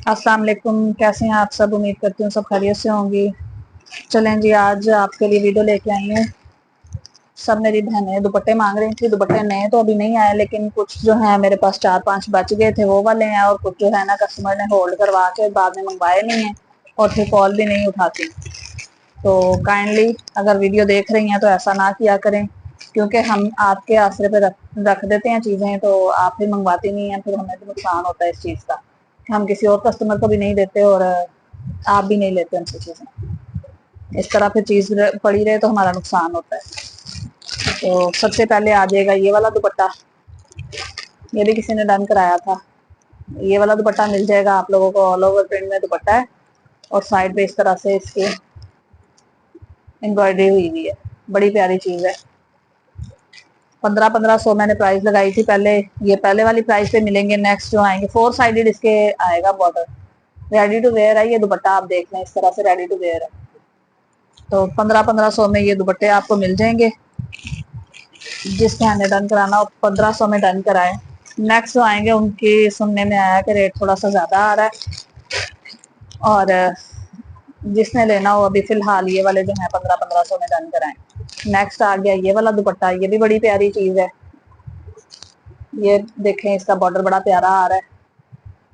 अस्सलाम वालेकुम, कैसे हैं आप सब। उम्मीद करती हूँ सब खैरियत से होंगी। चलें जी, आज आपके लिए वीडियो लेके आई हूँ। सब मेरी बहनें दुपट्टे मांग रही थी। दुपट्टे नए तो अभी नहीं आए, लेकिन कुछ जो है मेरे पास 4-5 बच गए थे, वो वाले हैं। और कुछ जो है ना कस्टमर ने होल्ड करवा के बाद में मंगवाए नहीं है और फिर कॉल भी नहीं उठाती। तो काइंडली अगर वीडियो देख रही हैं तो ऐसा ना किया करें, क्योंकि हम आपके आसरे पे रख देते हैं चीज़ें, तो आप भी मंगवाती नहीं हैं, फिर हमें भी नुकसान होता है इस चीज़ का। हम किसी और कस्टमर को भी नहीं देते और आप भी नहीं लेते हमसे चीज़ें। इस तरह फिर चीज़ पड़ी रहे तो हमारा नुकसान होता है। तो सबसे पहले आ जाएगा ये वाला दुपट्टा। ये भी किसी ने डन कराया था। ये वाला दुपट्टा मिल जाएगा आप लोगों को। ऑल ओवर प्रिंट में दुपट्टा है और साइड पे इस तरह से इसकी एम्ब्रॉयडरी हुई हुई है। बड़ी प्यारी चीज़ है। 1500 मैंने प्राइस लगाई थी पहले। ये पहले वाली प्राइस पे मिलेंगे। नेक्स्ट जो आएंगे 4 साइडेड इसके आएगा बॉर्डर। रेडी टू वेयर है ये दुपट्टा। आप देख लें, इस तरह से रेडी टू वेयर है। तो 1500 में ये दुपट्टे आपको मिल जाएंगे। जिस बहन ने डन कराना हो 1500 में डन कराए। नेक्स्ट जो आएंगे उनकी सुनने में आया कि रेट थोड़ा सा ज्यादा आ रहा है, और जिसने लेना हो अभी फिलहाल ये वाले जो है 1500 में डन कराएं। नेक्स्ट आ गया ये वाला दुपट्टा। ये भी बड़ी प्यारी चीज है। ये देखें, इसका बॉर्डर बड़ा प्यारा आ रहा है।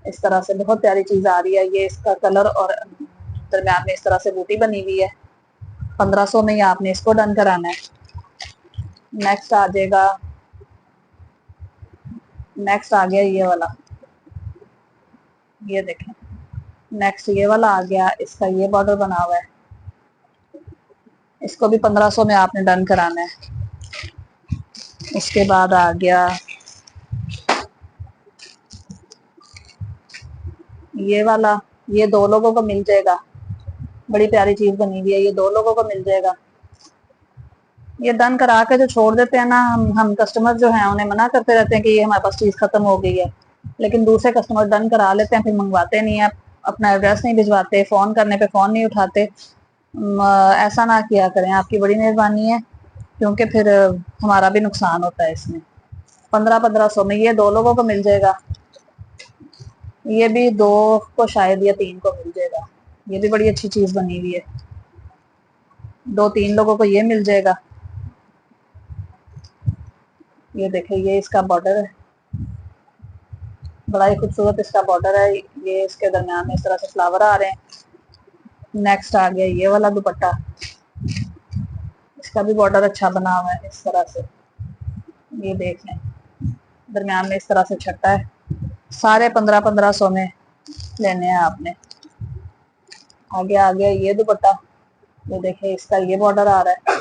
इस तरह से बहुत प्यारी चीज आ रही है। ये इसका कलर और दरम्यान में इस तरह से बूटी बनी हुई है। 1500 में ही आपने इसको डन कराना है। नेक्स्ट आ जाएगा, नेक्स्ट आ गया ये वाला। ये देखें, नेक्स्ट ये वाला आ गया। इसका ये बॉर्डर बना हुआ है। इसको भी 1500 में आपने डन कराना है। उसके बाद आ गया ये वाला। ये 2 लोगों को मिल जाएगा। बड़ी प्यारी चीज बनी हुई है। ये 2 लोगों को मिल जाएगा। ये डन करा के जो छोड़ देते हैं ना, हम कस्टमर जो हैं उन्हें मना करते रहते हैं कि ये हमारे पास चीज खत्म हो गई है, लेकिन दूसरे कस्टमर डन करा लेते हैं, फिर मंगवाते नहीं है, अपना एड्रेस नहीं भिजवाते, फोन करने पे फोन नहीं उठाते। ऐसा ना किया करें, आपकी बड़ी मेहरबानी है, क्योंकि फिर हमारा भी नुकसान होता है इसमें। 1500 में ये 2 लोगों को मिल जाएगा। ये भी 2 को शायद या 3 को मिल जाएगा। ये भी बड़ी अच्छी चीज बनी हुई है। 2-3 लोगों को ये मिल जाएगा। ये देखे, ये इसका बॉर्डर है। बड़ा ही खूबसूरत इसका बॉर्डर है। ये इसके दरम्यान में इस तरह से फ्लावर आ रहे हैं। नेक्स्ट आ गया ये वाला दुपट्टा। इसका भी बॉर्डर अच्छा बना हुआ है इस तरह से। ये देख लें, दरम्यान में इस तरह से छट्टा है। सारे 1500 में लेने हैं आपने। आगे आ गया ये दुपट्टा। ये देखे, इसका ये बॉर्डर आ रहा है।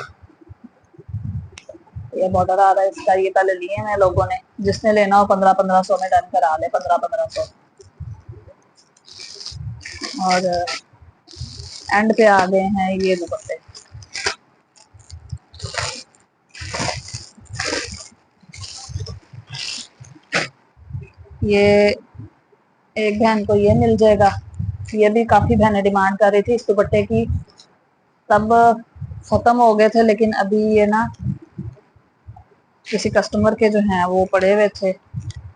ये बॉर्डर आ रहा है इसका। ये पहले लिए हैं लोगों ने। जिसने लेना हो 1500 में डन करा ले। 1500। और एंड पे आ गए हैं ये दुपट्टे। ये एक बहन को ये मिल जाएगा। ये भी काफी बहनें डिमांड कर रही थी इस दुपट्टे की, तब खत्म हो गए थे, लेकिन अभी ये ना किसी कस्टमर के जो हैं वो पड़े हुए थे,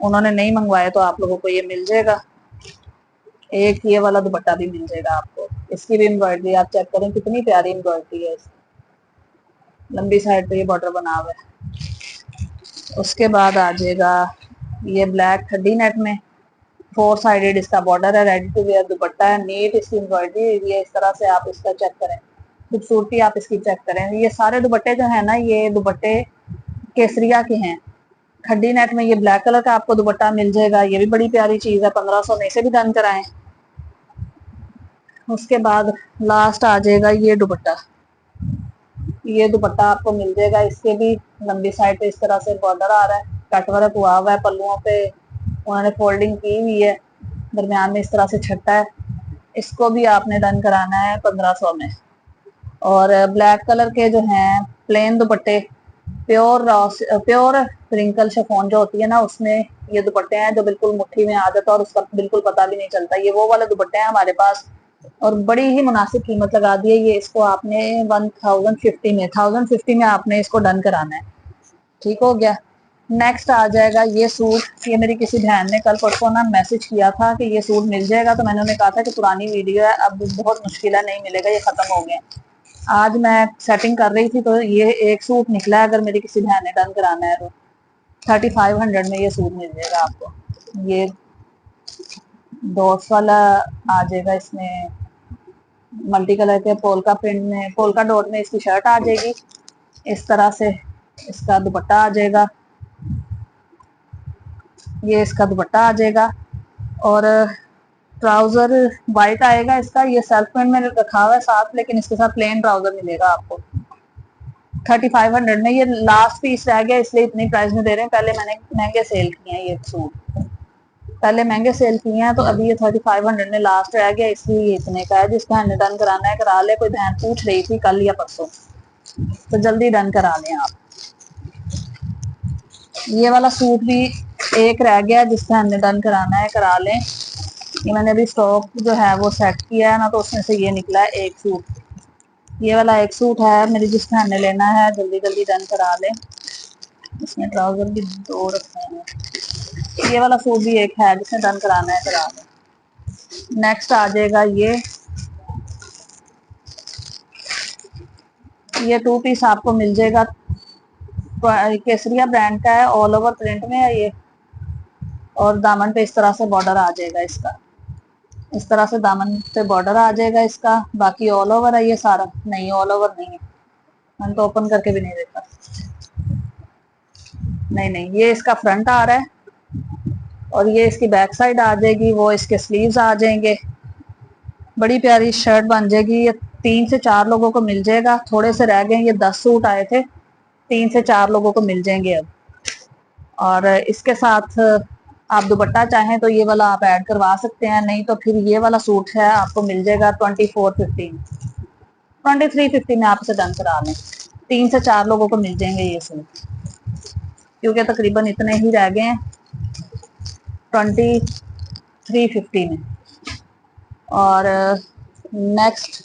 उन्होंने नहीं मंगवाए, तो आप लोगों को ये मिल जाएगा। एक ये वाला दुपट्टा भी मिल जाएगा आपको। इसकी भी एम्ब्रॉयडरी आप चेक करें, कितनी प्यारी एम्ब्रॉयडरी है। लंबी साइड पे ये बॉर्डर बना हुआ है। उसके बाद आ जाएगा ये ब्लैक खड्डी नेट में 4 साइडेड इसका बॉर्डर है। रेडी टू वेयर दुपट्टा है। नीट इसकी एम्ब्रॉयडरी ये इस तरह से। आप इसका चेक करें, खूबसूरती आप इसकी चेक करें। ये सारे दुपट्टे जो है ना, ये दुपट्टे केसरिया के हैं। खड्डी नेट में ये ब्लैक कलर का आपको दुपट्टा मिल जाएगा। ये भी बड़ी प्यारी चीज है। 1500 में से भी डन कराएं। उसके बाद लास्ट आ जाएगा ये दुपट्टा। ये दुपट्टा आपको मिल जाएगा। इसके भी लंबी साइड पे इस तरह से बॉर्डर आ रहा है। कट वर्क हुआ हुआ है। पल्लुओं पे उन्होंने फोल्डिंग की हुई है। दरम्यान में इस तरह से छट्टा है। इसको भी आपने डन कराना है 1500 में। और ब्लैक कलर के जो हैं प्लेन दुपट्टे, प्योर रिंकल शिफॉन जो होती है ना, उसमें ये दुपट्टे हैं जो बिल्कुल मुट्ठी में आ जाता है और उसका बिल्कुल पता भी नहीं चलता। ये वो वाले दुपट्टे हैं हमारे पास, और बड़ी ही मुनासिब कीमत लगा दी है। ये इसको आपने 1050 में आपने इसको डन कराना है। ठीक हो गया। नेक्स्ट आ जाएगा ये सूट। ये मेरी किसी बहन ने कल परसों ना मैसेज किया था कि ये सूट मिल जाएगा, तो मैंने उन्हें कहा था कि पुरानी वीडियो है, अब बहुत मुश्किल है, नहीं मिलेगा, ये खत्म हो गए। आज मैं सेटिंग कर रही थी तो ये एक सूट निकला है। अगर मेरी किसी बहन ने डन कराना है तो 3500 में ये सूट मिल जाएगा आपको। ये डॉट्स वाला आ जाएगा, इसमें मल्टी कलर के पोल्का प्रिंट में, पोल्का डॉट में इसकी शर्ट आ जाएगी इस तरह से। इसका दुपट्टा आ जाएगा, ये इसका दुपट्टा आ जाएगा। और ट्राउजर वाइट आएगा इसका। ये सेल्फ प्रिंट में रखा हुआ है साथ, लेकिन इसके साथ प्लेन ट्राउजर मिलेगा आपको 3500 में। ये लास्ट पीस रह गया इसलिए इतनी प्राइस में दे रहे हैं। पहले मैंने महंगे सेल किए हैं ये सूट, पहले महंगे सेल किए हैं, तो अभी ये 3500 में लास्ट रह गया, इसलिए ये इतने का है। जिसका हैंड डन कराना है करा ले। कोई बहन पूछ रही थी कल या परसों, तो जल्दी डन करा लें आप। ये वाला सूट भी एक रह गया, जिसका हैंड डन कराना है करा लें। ये मैंने अभी स्टॉक जो है वो सेट किया है ना, तो उसमें से ये निकला है एक सूट। ये वाला एक सूट है मेरी, जिसका हैंड लेना है जल्दी जल्दी डन करा लें। इसमें ट्राउजर भी दो रखे हैं। ये वाला सूट भी एक है, जिसने डन कराना है करा लें। नेक्स्ट आ जाएगा ये टू पीस आपको मिल जाएगा। केसरिया ब्रांड का है, ऑल ओवर प्रिंट में है ये, और दामन पे इस तरह से बॉर्डर आ जाएगा इसका। इस तरह से दामन पे बॉर्डर आ जाएगा इसका। बाकी ऑल ओवर है ये सारा? नहीं, ऑल ओवर नहीं है, मैंने तो ओपन करके भी नहीं देखा। नहीं नहीं, ये इसका फ्रंट आ रहा है और ये इसकी बैक साइड आ जाएगी, वो इसके स्लीव्स आ जाएंगे। बड़ी प्यारी शर्ट बन जाएगी। ये 3 से 4 लोगों को मिल जाएगा। थोड़े से रह गए, ये 10 सूट आए थे, 3 से 4 लोगों को मिल जाएंगे अब। और इसके साथ आप दुपट्टा चाहें तो ये वाला आप ऐड करवा सकते हैं, नहीं तो फिर ये वाला सूट है आपको मिल जाएगा 2450 2350 में। आप इसे डन करा लें, 3 से 4 लोगों को मिल जाएंगे ये सूट, क्योंकि तकरीबन इतने ही रह गए हैं 2350 में। और नेक्स्ट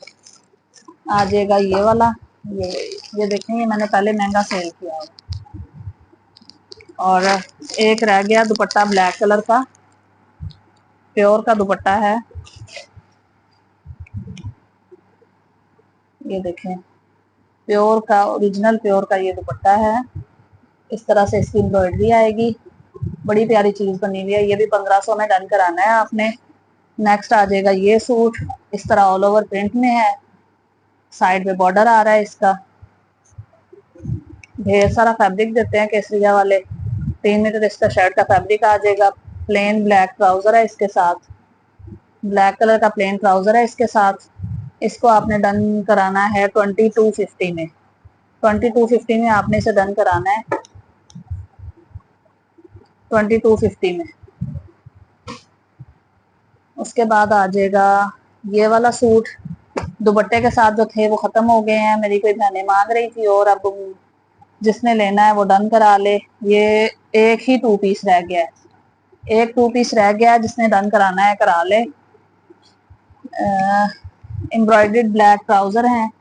आ जाएगा ये वाला। ये देखेंगे, मैंने पहले महंगा सेल किया है। और एक रह गया दुपट्टा ब्लैक कलर का, प्योर का दुपट्टा है। ये देखें, प्योर का, ओरिजिनल प्योर का ये दुपट्टा है। इस तरह से इसकी एम्ब्रॉयडरी आएगी, बड़ी प्यारी चीज बनी हुई है। ये भी 1500 में डन कराना है आपने। नेक्स्ट आ जाएगा ये सूट, इस तरह ऑल ओवर प्रिंट में है, साइड में बॉर्डर आ रहा है इसका। ढेर सारा फैब्रिक देते हैं केसरिया वाले। 3 मीटर इसका शर्ट का फैब्रिक आ जाएगा। प्लेन ब्लैक ट्राउजर है इसके साथ, ब्लैक कलर का प्लेन ट्राउजर है इसके साथ। इसको आपने डन कराना है 2250 में। 2250 में आपने इसे डन कराना है, 2250 में। उसके बाद आ जाएगा ये वाला सूट। दुपट्टे के साथ जो थे वो खत्म हो गए हैं, मेरी कोई बहनें मांग रही थी, और अब जिसने लेना है वो डन करा ले। ये एक ही टू पीस रह गया है, एक टू पीस रह गया है, जिसने डन कराना है करा ले। एम्ब्रॉयडर्ड ब्लैक ट्राउजर हैं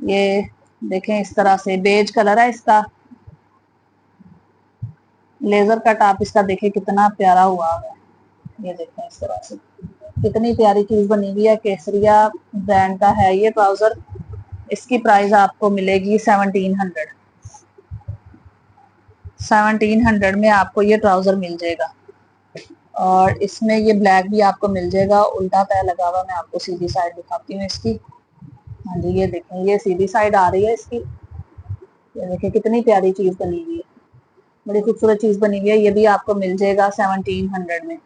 ये, देखें इस तरह से बेज कलर है इसका। लेजर कट आप इसका देखें कितना प्यारा हुआ है। ये देखें इस तरह से कितनी प्यारी चीज बनी हुई है। केसरिया ब्रांड का है ये ट्राउजर। इसकी प्राइस आपको मिलेगी 1700। 1700 में आपको ये ट्राउजर मिल जाएगा। और इसमें ये ब्लैक भी आपको मिल जाएगा, उल्टा तय लगा हुआ। मैं आपको सीधी साइड दिखाती हूँ इसकी। हाँ जी, ये देखें, ये सीधी साइड आ रही है इसकी। ये देखें कितनी प्यारी चीज बनी हुई है, बड़ी खूबसूरत चीज बनी हुई है। ये भी आपको मिल जाएगा 1700 में।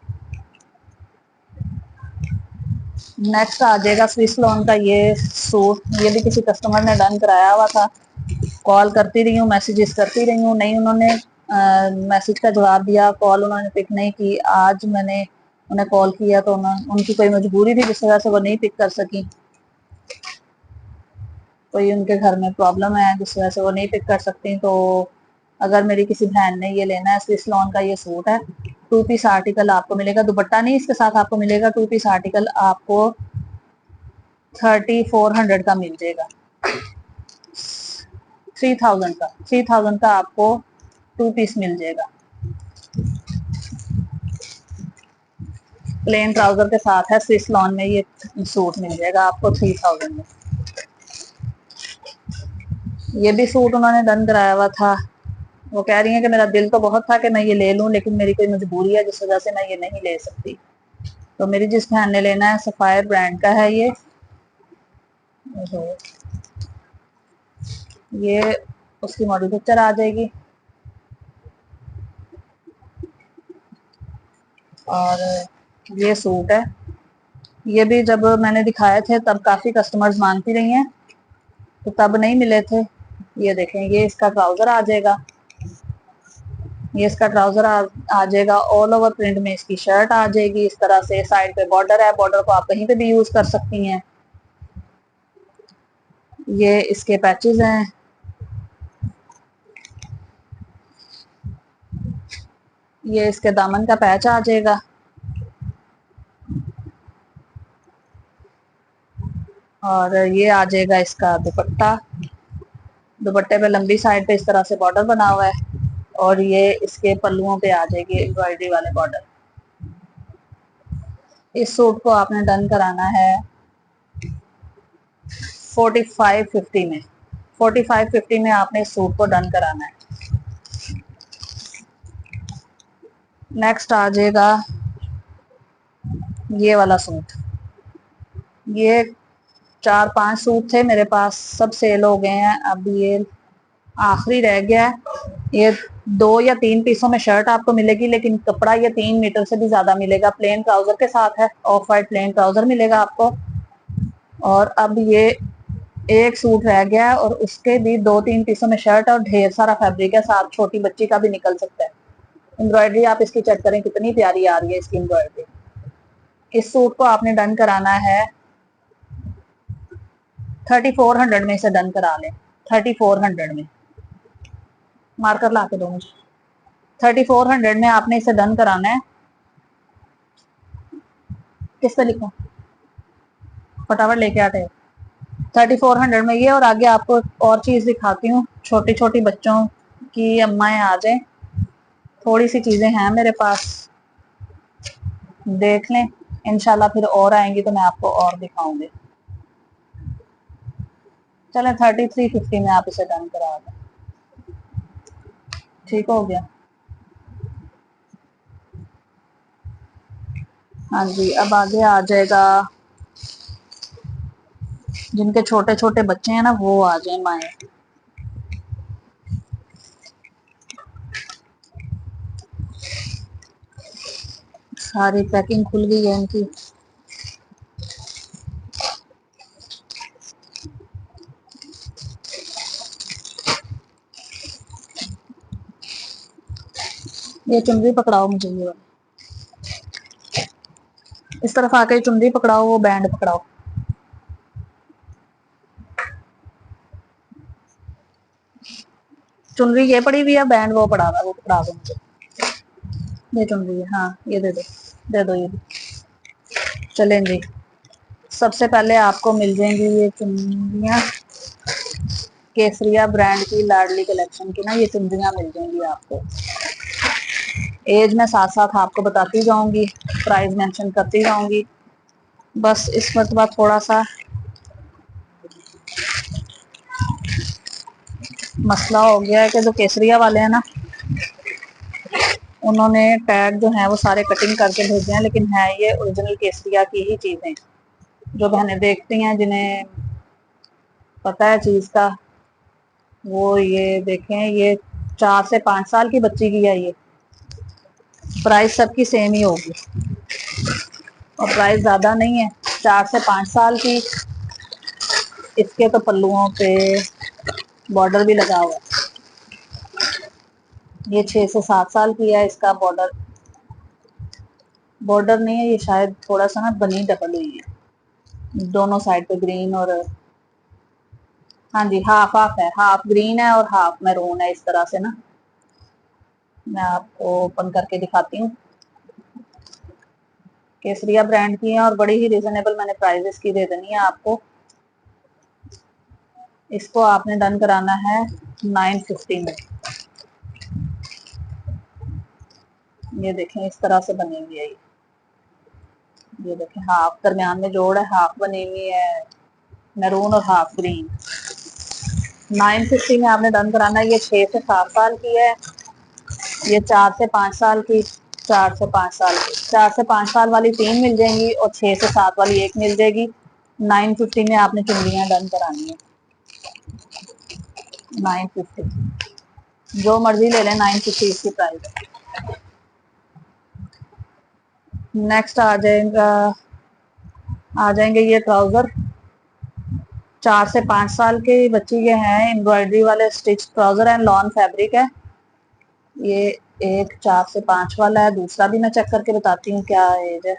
नेक्स्ट आ जाएगा स्विस लॉन का ये सूट। ये भी किसी कस्टमर ने डन कराया हुआ था। कॉल करती रही हूँ, मैसेजेस करती रही हूँ, नहीं उन्होंने मैसेज का जवाब दिया, कॉल उन्होंने पिक नहीं की। आज मैंने उन्हें कॉल किया तो उनकी कोई मजबूरी थी जिस वजह से वो नहीं पिक कर सकी। कोई उनके घर में प्रॉब्लम है जिस वजह से वो नहीं पिक कर सकती। तो अगर मेरी किसी बहन ने ये लेना है, स्विस लॉन का ये सूट है, टू पीस आर्टिकल आपको मिलेगा। दुपट्टा नहीं इसके साथ आपको मिलेगा, टू पीस आर्टिकल आपको 3400 का मिल जाएगा। 3000 का आपको 2 पीस मिल जाएगा। प्लेन ट्राउजर के साथ है, स्विस लॉन में ये सूट मिल जाएगा आपको 3000 में। ये भी सूट उन्होंने डन कराया हुआ था। वो कह रही है कि मेरा दिल तो बहुत था कि मैं ये ले लूं, लेकिन मेरी कोई मजबूरी है जिस वजह से मैं ये नहीं ले सकती। तो मेरी जिस बहन ने लेना है, सफायर ब्रांड का है ये उसकी मॉडल पिक्चर आ जाएगी। और ये सूट है, ये भी जब मैंने दिखाए थे तब काफी कस्टमर्स मांगती रही हैं, तो तब नहीं मिले थे। ये देखें, ये इसका ट्राउजर आ जाएगा, ये इसका ट्राउजर आ जाएगा। ऑल ओवर प्रिंट में इसकी शर्ट आ जाएगी। इस तरह से साइड पे बॉर्डर है, बॉर्डर को आप कहीं पे भी यूज कर सकती हैं। ये इसके पैचेस हैं, ये इसके दामन का पैच आ जाएगा। और ये आ जाएगा इसका दुपट्टा। दुपट्टे पे लंबी साइड पे इस तरह से बॉर्डर बना हुआ है, और ये इसके पल्लुओं पे आ जाएगी एम्ब्रॉयडरी वाले बॉर्डर। इस सूट को आपने डन कराना है 4550 में। 4550 में आपने इस सूट को डन कराना है। नेक्स्ट आ जाएगा ये वाला सूट। ये 4-5 सूट थे मेरे पास, सब सेल हो गए हैं। अब ये आखिरी रह गया है। ये 2 या 3 पीसों में शर्ट आपको मिलेगी, लेकिन कपड़ा ये 3 मीटर से भी ज्यादा मिलेगा। प्लेन ट्राउजर के साथ है, ऑफ वाइट प्लेन ट्राउजर मिलेगा आपको। और अब ये एक सूट रह गया है, और उसके भी 2-3 पीसों में शर्ट और ढेर सारा फैब्रिक है साथ, छोटी बच्ची का भी निकल सकता है। एम्ब्रॉयडरी आप इसकी चेक करें कितनी प्यारी आ रही है इसकी एम्ब्रॉयडरी। इस सूट को आपने डन कराना है 3400 में, इसे डन करा लें 3400 में। मार्कर ला के दो मुझे। 3400 में आपने इसे डन कराना है। किस पे लिखो, फटाफट लेके आते हैं। 3400 में ये। और आगे आपको और चीज दिखाती हूँ, छोटी छोटी बच्चों की अम्माएं आ जाए, थोड़ी सी चीजें हैं मेरे पास, देख लें। इंशाल्लाह फिर और आएंगी तो मैं आपको और दिखाऊंगी। चलें 3350 में आप इसे डन करा दें। ठीक हो गया। हाँ जी, अब आगे आ जाएगा जिनके छोटे छोटे बच्चे हैं ना, वो आ जाए माए। सारी पैकिंग खुल गई है इनकी। ये चुनरी पकड़ाओ मुझे, ये वाली इस तरफ आके चुनरी पकड़ाओ, वो बैंड पकड़ाओ। चुनरी ये पड़ी हुई है, बैंड वो पड़ा हुआ है, वो पकड़ा दो मुझे। ये चुनरी है, हाँ ये दे दो, दे दो ये भी। चलें जी, सबसे पहले आपको मिल जाएंगी ये चुनरियाँ, केसरिया ब्रांड की लाडली कलेक्शन की ना ये चुनरियाँ मिल जाएंगी आपको। एज में साथ साथ आपको बताती जाऊंगी, प्राइस मेंशन करती जाऊंगी। बस इस मरतबा थोड़ा सा मसला हो गया है कि जो केसरिया वाले हैं ना, उन्होंने टैग जो है वो सारे कटिंग करके भेजे हैं, लेकिन है ये ओरिजिनल केसरिया की ही चीजें। जो बहनें देखती हैं, जिन्हें पता है चीज का, वो ये देखें। ये 4 से 5 साल की बच्ची की है ये। प्राइस सबकी सेम ही होगी, और प्राइस ज्यादा नहीं है, 4 से 5 साल की। इसके तो पल्लुओं पे बॉर्डर भी लगा हुआ है। ये 6 से 7 साल की है। इसका बॉर्डर बॉर्डर नहीं है, ये शायद थोड़ा सा ना बनी डबल हुई है दोनों साइड पे, ग्रीन और हाँ जी हाफ हाफ है, हाफ ग्रीन है और हाफ मैरून है। इस तरह से ना मैं आपको ओपन करके दिखाती हूँ। केसरिया ब्रांड की है और बड़ी ही रिजनेबल मैंने प्राइजेस की दे देनी है आपको। इसको आपने डन कराना है 950 में। ये देखें इस तरह से बनी हुई है ये देखें हाफ दरमियान में जोड़ है, हाफ बनी हुई है मैरून और हाफ ग्रीन। 950 में आपने डन कराना है। ये 6 से 7 साल की है, ये 4 से 5 साल की, 4 से 5 साल की, 4 से 5 साल वाली 3 मिल जाएंगी और 6 से 7 वाली 1 मिल जाएगी। 950 में आपने चुनरियां डन करानी है। 950 जो मर्जी ले लें, 950 इसकी प्राइस है। नेक्स्ट आ जाएंगे ये ट्राउजर। 4 से 5 साल के बच्ची के हैं, एम्ब्रॉयडरी वाले स्टिच ट्राउजर है, लॉन फैब्रिक है। ये एक 4 से 5 वाला है, दूसरा भी मैं चेक करके बताती हूँ क्या एज है,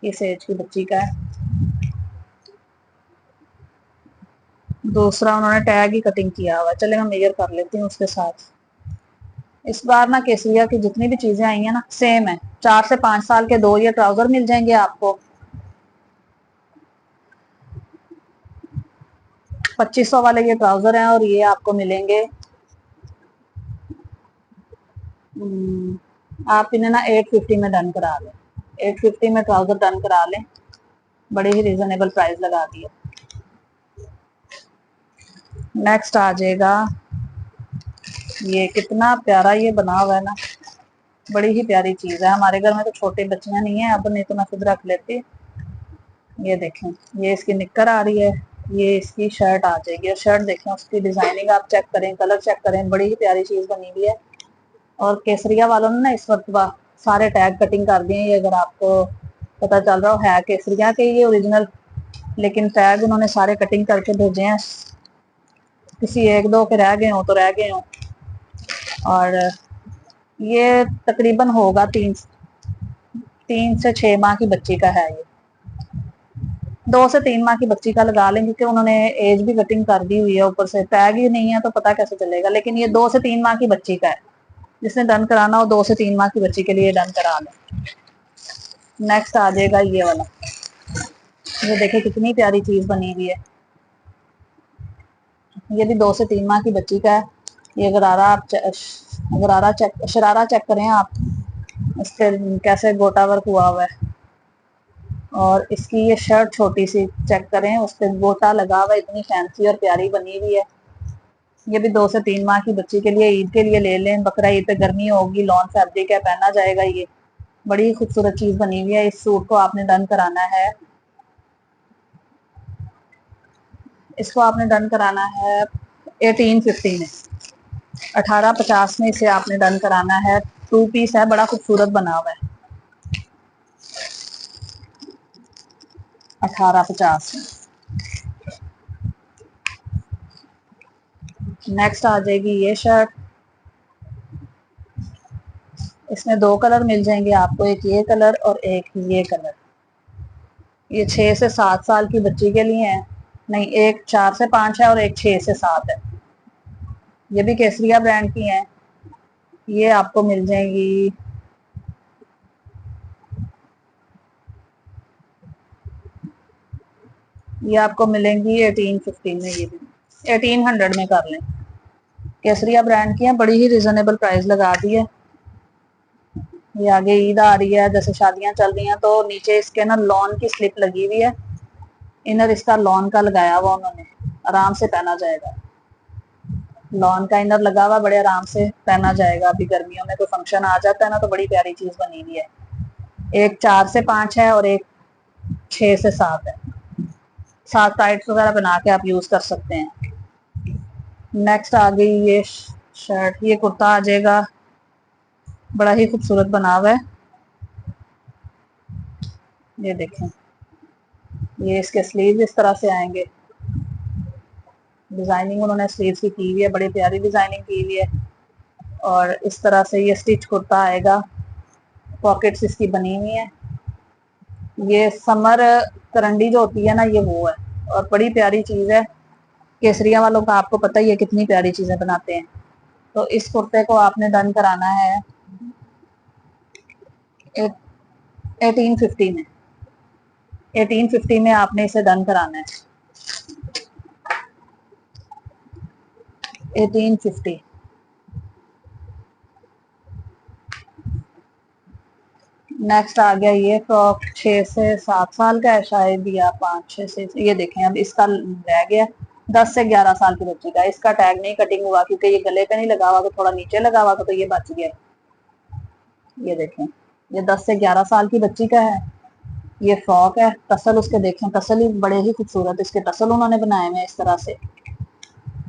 किस एज की बच्ची का है। दूसरा उन्होंने टैग ही कटिंग किया हुआ है, चले मैं मेजर कर लेती हूँ उसके साथ। इस बार ना केसरिया की जितनी भी चीजें आई हैं ना सेम है। 4 से 5 साल के 2 ये ट्राउजर मिल जाएंगे आपको। 2500 वाले ये ट्राउजर हैं और ये आपको मिलेंगे आप इन्हें ना 850 में डन करा लें। 850 में ट्राउजर डन करा लें, बड़े ही रीजनेबल प्राइस लगा दिए। नेक्स्ट आ जाएगा ये, कितना प्यारा ये बना हुआ है ना, बड़ी ही प्यारी चीज है। हमारे घर में तो छोटे बच्चियां नहीं है, अब नहीं तो मैं खुद रख लेती। ये देखें, ये इसकी निक्कर आ रही है, ये इसकी शर्ट आ जाएगी और शर्ट देखें उसकी डिजाइनिंग आप चेक करें, कलर चेक करें, बड़ी ही प्यारी चीज बनी हुई है। और केसरिया वालों ने ना इस वक्त सारे टैग कटिंग कर दिए। ये अगर आपको पता चल रहा हो है केसरिया के ये ओरिजिनल, लेकिन टैग उन्होंने सारे कटिंग करके भेजे हैं। किसी एक दो के रह गए हो तो रह गए हो। और ये तकरीबन होगा 3 से 6 माह की बच्ची का है। ये 2 से 3 माह की बच्ची का लगा लें, क्योंकि उन्होंने एज भी कटिंग कर दी हुई है, ऊपर से टैग ही नहीं है तो पता कैसे चलेगा। लेकिन ये 2 से 3 माह की बच्ची का है, जिसने डन कराना हो 2 से 3 माह की बच्ची के लिए डन करा लें। नेक्स्ट आ जाएगा ये वाला, ये देखिए कितनी प्यारी चीज बनी हुई है। ये भी 2 से 3 माह की बच्ची का है। ये शरारा चेक करें आप, इस पे कैसे गोटा वर्क हुआ हुआ है। और इसकी ये शर्ट छोटी सी चेक करें, उस पर गोटा लगा हुआ है, इतनी फैंसी और प्यारी बनी हुई है। ये भी 2 से 3 माह की बच्ची के लिए ईद के लिए ले लें, बकरा ईद पे गर्मी होगी, लॉन फैब्रिक है, पहना जाएगा। ये बड़ी खूबसूरत चीज बनी हुई है। इस सूट को आपने डन कराना है, इसको आपने डन कराना है 1850 में, 1850 में इसे आपने डन कराना है। 2 पीस है, बड़ा खूबसूरत बना हुआ है। 1850 में। नेक्स्ट आ जाएगी ये शर्ट, इसमें 2 कलर मिल जाएंगे आपको, एक ये कलर और एक ये कलर। ये 6 से 7 साल की बच्ची के लिए है, नहीं एक 4 से 5 है और एक 6 से 7 है। ये भी केसरिया ब्रांड की है। ये आपको मिल जाएगी ये आपको मिलेंगी 1850 में, ये भी 1800 में कर लें। केसरिया ब्रांड की है, बड़ी ही रिजनेबल प्राइस लगा दी है। ये आगे ईद आ रही है, जैसे शादियां चल रही हैं, तो नीचे इसके ना लॉन की स्लिप लगी हुई है, इनर इसका लॉन का लगाया हुआ उन्होंने, आराम से पहना जाएगा। लॉन का इनर लगा हुआ, बड़े आराम से पहना जाएगा। अभी गर्मियों में कोई फंक्शन आ जाता है ना, तो बड़ी प्यारी चीज बनी हुई है। एक 4 से 5 है और एक 6 से 7 है। 7 टाइट्स वगैरह बना के आप यूज कर सकते हैं। नेक्स्ट आ गई ये शर्ट, ये कुर्ता आ जाएगा, बड़ा ही खूबसूरत बना हुआ है। ये देखें, ये इसके स्लीव इस तरह से आएंगे, डिजाइनिंग उन्होंने स्लीव्स की हुई है, बड़ी प्यारी डिजाइनिंग की हुई है। और इस तरह से ये स्टिच कुर्ता आएगा, पॉकेट्स इसकी बनी हुई है। ये समर करंडी जो होती है ना, ये वो है, और बड़ी प्यारी चीज है। केसरिया वालों का आपको पता ही है कितनी प्यारी चीजें बनाते हैं। तो इस कुर्ते को आपने डन कराना है 1850 में। 1850 में आपने इसे डन कराना है। 1850 नेक्स्ट आ गया ये फ्रॉक, 6 से 7 साल का है शायद, या 5 6 से, ये देखें अब इसका रह गया 10 से 11 साल की बच्ची का। इसका टैग नहीं कटिंग हुआ क्योंकि ये गले पे नहीं लगा हुआ, तो थोड़ा नीचे लगा हुआ तो ये बच गया। ये देखें, ये 10 से 11 साल की बच्ची का है। ये फ्रॉक है, टसल उसके देखें, टसल ही बड़े ही खूबसूरत इसके टसल उन्होंने बनाए हुए इस तरह से।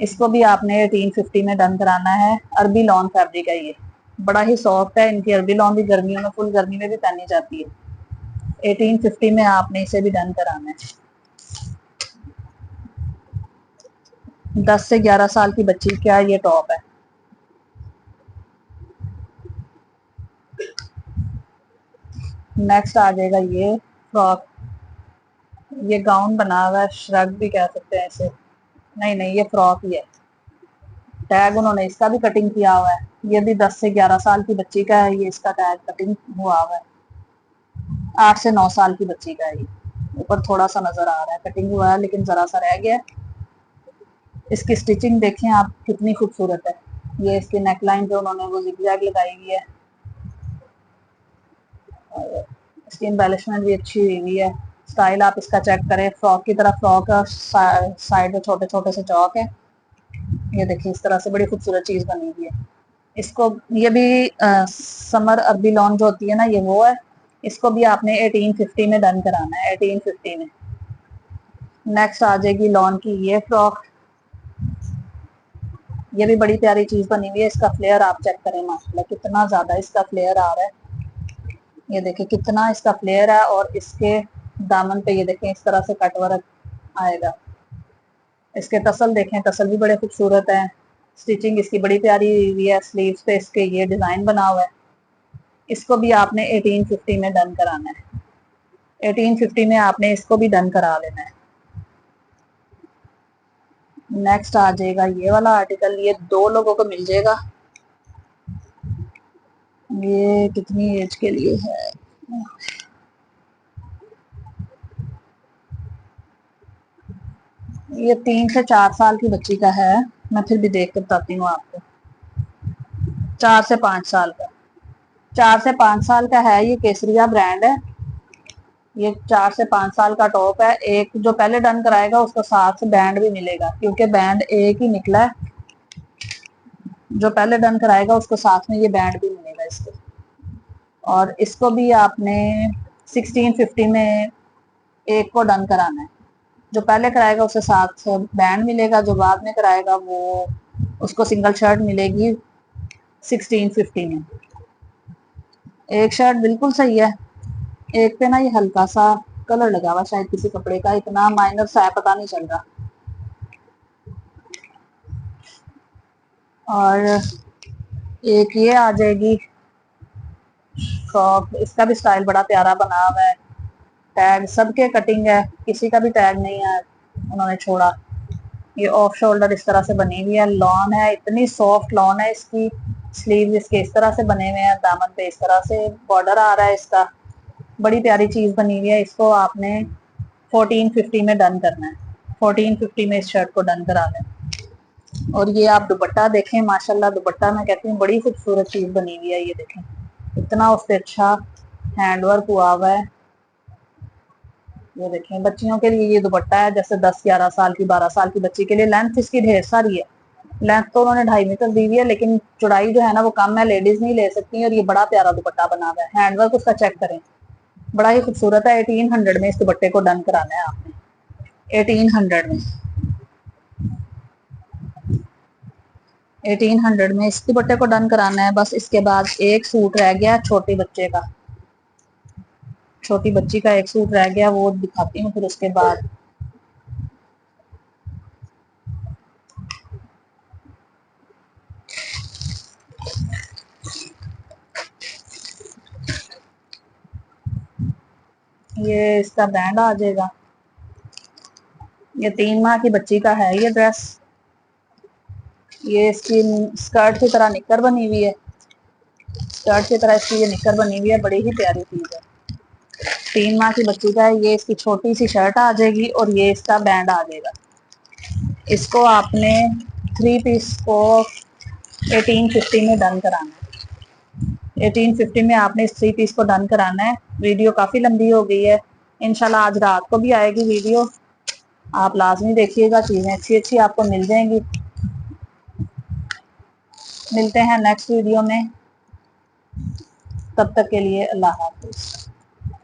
इसको भी आपने 1850 में डन कराना है। अरबी लॉन फैब्रिक है, ये बड़ा ही सॉफ्ट है। इनकी अरबी लॉन भी गर्मियों में, फुल गर्मी में भी पहनी जाती है। 1850 में आपने इसे भी डन कराना है। 10 से 11 साल की बच्ची का ये टॉप है। नेक्स्ट आ जाएगा ये फ्रॉक, ये गाउन बना हुआ है, श्रग भी कह सकते हैं इसे, नहीं नहीं ये फ्रॉक ही है। टैग उन्होंने इसका भी कटिंग किया हुआ है। ये भी 10 से 11 साल की बच्ची का है। ये इसका टैग कटिंग हुआ हुआ है। 8 से 9 साल की बच्ची का है। ये ऊपर थोड़ा सा नजर आ रहा है, कटिंग हुआ है लेकिन जरा सा रह गया है। इसकी स्टिचिंग देखें आप कितनी खूबसूरत है। ये इसकी नेकलाइन पे उन्होंने वो जिगजैग लगाई हुई है, और इसकी एम्बेलिशमेंट भी अच्छी हुई हुई है। स्टाइल आप इसका चेक करें, फ्रॉक की तरह फ्रॉक का साइड में छोटे छोटे से चौक है। ये देखिए इस तरह से बड़ी खूबसूरत चीज बनी हुई है। इसको ये भी समर अरबी लॉन जो होती है ना, ये वो है। इसको भी आपने 1850 में डन कराना है, 1850 में। नेक्स्ट आ जाएगी लॉन की ये फ्रॉक, ये भी बड़ी प्यारी चीज बनी हुई है। इसका फ्लेयर आप चेक करें, माशाल्लाह कितना ज्यादा इसका फ्लेयर आ रहा है। ये देखिए कितना इसका फ्लेयर है, और इसके दामन पे ये देखें इस तरह से कट वर्क आएगा। इसके टसल देखें, टसल भी बड़े खूबसूरत हैं। स्टिचिंग इसकी बड़ी प्यारी हुई है। स्लीव्स पे इसके ये डिजाइन बना हुआ है। इसको भी आपने 1850 में डन कराना है। 1850 में आपने इसको भी डन करा लेना है। नेक्स्ट आ जाएगा ये वाला आर्टिकल, ये 2 लोगों को मिल जाएगा। ये कितनी एज के लिए है, ये 3 से 4 साल की बच्ची का है। मैं फिर भी देख कर बताती हूँ आपको। 4 से 5 साल का, 4 से 5 साल का है। ये केसरिया ब्रांड है। ये 4 से 5 साल का टॉप है। एक जो पहले डन कराएगा उसको साथ से बैंड भी मिलेगा, क्योंकि बैंड एक ही निकला है। जो पहले डन कराएगा उसको साथ में ये बैंड भी मिलेगा इसके। और इसको भी आपने 1650 में एक को डन कराना है। जो पहले कराएगा उसे साथ बैंड मिलेगा, जो बाद में कराएगा वो उसको सिंगल शर्ट मिलेगी 1650 में। एक शर्ट बिल्कुल सही है, एक पे ना ये हल्का सा कलर लगा हुआ शायद किसी कपड़े का, इतना माइनर सा है पता नहीं चल रहा। और एक ये आ जाएगी फ्रॉक, इसका भी स्टाइल बड़ा प्यारा बना हुआ है। टैग सबके कटिंग है, किसी का भी टैग नहीं है उन्होंने छोड़ा। ये ऑफ शोल्डर इस तरह से बनी हुई है। लॉन है, इतनी सॉफ्ट लॉन है इसकी। स्लीव इसके इस तरह से बने हुए हैं, दामन पे इस तरह से बॉर्डर आ रहा है इसका। बड़ी प्यारी चीज बनी हुई है। इसको आपने 1450 में डन करना है। 1450 में इस शर्ट को डन करा लें। और ये आप दुपट्टा देखें, माशाल्लाह दुपट्टा मैं कहती हूँ बड़ी खूबसूरत चीज बनी हुई है। ये देखें इतना उस पे अच्छा हैंडवर्क हुआ हुआ है। ये देखें बच्चियों के लिए ये दुपट्टा है, जैसे 10 11 साल की 12 साल की बच्ची के लिए। लेंथ इसकी ढेर सारी है। लेंथ तो उन्होंने 2.5 मीटर दी हुई है, लेकिन चौड़ाई जो है ना वो कम है, लेडीज नहीं ले सकती। और ये बड़ा प्यारा दुपट्टा बना हुआ है। हैंडवर्क उसका चेक करें, बड़ा ही खूबसूरत है। 1800 में इस दुपट्टे को डन कराना है आपने। 1800 में, 1800 में इस दुपट्टे को डन कराना है। बस इसके बाद एक सूट रह गया छोटे बच्चे का, छोटी बच्ची का एक सूट रह गया, वो दिखाती हूँ फिर उसके बाद। ये इसका बैंड आ जाएगा। ये 3 माह की बच्ची का है ये ड्रेस। ये इसकी स्कर्ट की तरह निक्कर बनी हुई है। स्कर्ट की तरह इसकी ये निक्कर बनी हुई है, बड़ी ही प्यारी चीज है। 3 माह की बच्ची का है। ये इसकी छोटी सी शर्ट आ जाएगी, और ये इसका बैंड आ जाएगा। इसको आपने 3 पीस को 1850 में डन कराना है। 1850 में आपने इस 3 पीस को डन कराना है। वीडियो काफी लंबी हो गई है, इंशाल्लाह आज रात को भी आएगी वीडियो, आप लाजमी देखिएगा, चीजें अच्छी अच्छी आपको मिल जाएंगी। मिलते हैं नेक्स्ट वीडियो में, तब तक के लिए अल्लाह हाफिज।